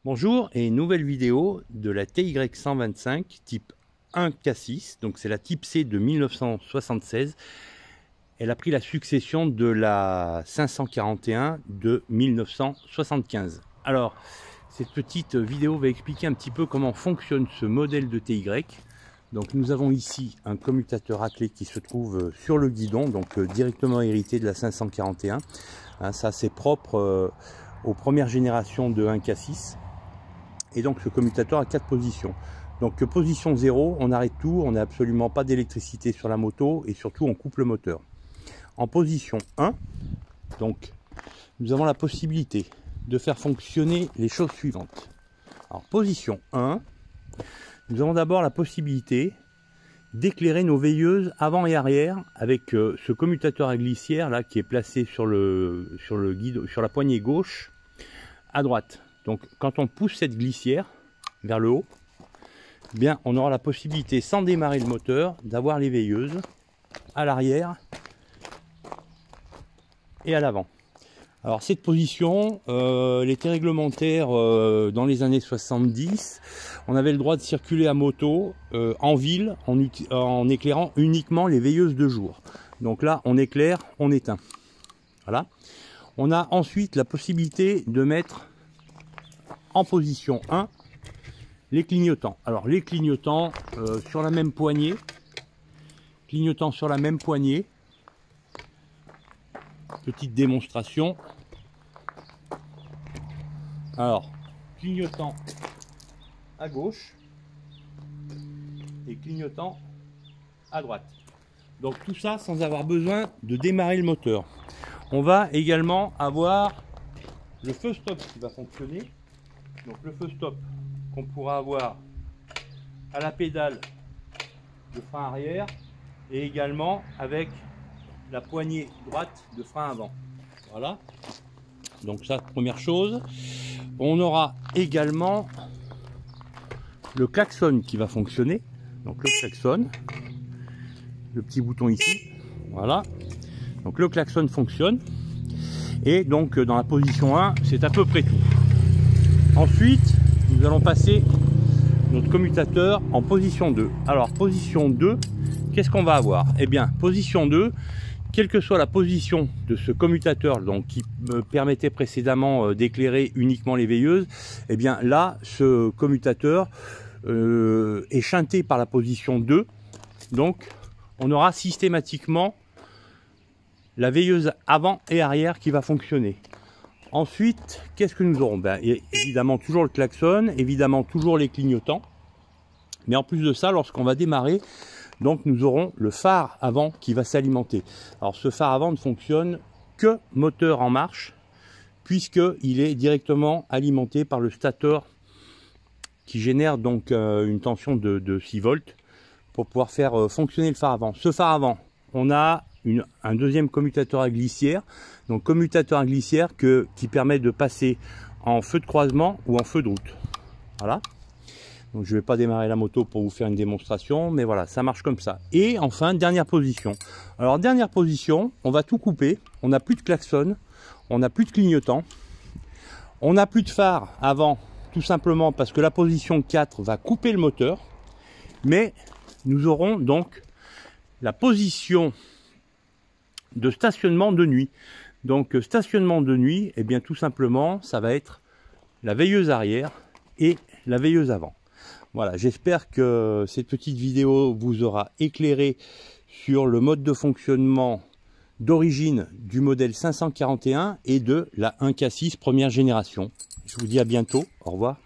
Bonjour et nouvelle vidéo de la TY125 type 1K6, donc c'est la type C de 1976. Elle a pris la succession de la 541 de 1975. Alors, cette petite vidéo va expliquer un petit peu comment fonctionne ce modèle de TY. Donc nous avons ici un commutateur à clé qui se trouve sur le guidon, donc directement hérité de la 541. Ça c'est propre aux premières générations de 1K6. Et donc ce commutateur a 4 positions. Donc position 0, on arrête tout, on n'a absolument pas d'électricité sur la moto et surtout on coupe le moteur. En position 1, donc nous avons la possibilité de faire fonctionner les choses suivantes. Alors position 1, nous avons d'abord la possibilité d'éclairer nos veilleuses avant et arrière avec ce commutateur à glissière là qui est placé sur la poignée gauche à droite. Donc quand on pousse cette glissière vers le haut, eh bien on aura la possibilité, sans démarrer le moteur, d'avoir les veilleuses à l'arrière et à l'avant. Alors cette position, elle était réglementaire dans les années 70. On avait le droit de circuler à moto en ville en éclairant uniquement les veilleuses de jour. Donc là on éclaire, on éteint. Voilà. On a ensuite la possibilité de mettre en position 1 les clignotants. Alors les clignotants sur la même poignée, petite démonstration. Alors clignotant à gauche et clignotant à droite. Donc tout ça sans avoir besoin de démarrer le moteur. On va également avoir le feu stop qui va fonctionner. Donc le feu stop qu'on pourra avoir à la pédale de frein arrière et également avec la poignée droite de frein avant. Voilà. Donc ça, première chose. On aura également le klaxon qui va fonctionner. Donc le klaxon, le petit bouton ici. Voilà. Donc le klaxon fonctionne. Et donc dans la position 1, c'est à peu près tout. Ensuite, nous allons passer notre commutateur en position 2. Alors, position 2, qu'est-ce qu'on va avoir? Eh bien, position 2, quelle que soit la position de ce commutateur donc, qui me permettait précédemment d'éclairer uniquement les veilleuses, eh bien là, ce commutateur est shunté par la position 2. Donc, on aura systématiquement la veilleuse avant et arrière qui va fonctionner. Ensuite, qu'est-ce que nous aurons? Ben, évidemment toujours le klaxon, évidemment toujours les clignotants. Mais en plus de ça, lorsqu'on va démarrer, donc nous aurons le phare avant qui va s'alimenter. Alors ce phare avant ne fonctionne que moteur en marche, puisqu'il est directement alimenté par le stateur qui génère donc une tension de 6 volts pour pouvoir faire fonctionner le phare avant. Ce phare avant, on a un deuxième commutateur à glissière, donc commutateur à glissière qui permet de passer en feu de croisement ou en feu de route. Voilà. Donc je ne vais pas démarrer la moto pour vous faire une démonstration, mais voilà, ça marche comme ça. Et enfin, dernière position. Alors dernière position, on va tout couper, on n'a plus de klaxon, on n'a plus de clignotant, on n'a plus de phare avant, tout simplement parce que la position 4 va couper le moteur, mais nous aurons donc la position de stationnement de nuit. Donc stationnement de nuit, eh bien tout simplement ça va être la veilleuse arrière et la veilleuse avant. Voilà, j'espère que cette petite vidéo vous aura éclairé sur le mode de fonctionnement d'origine du modèle 541 et de la 1K6 première génération. Je vous dis à bientôt, au revoir.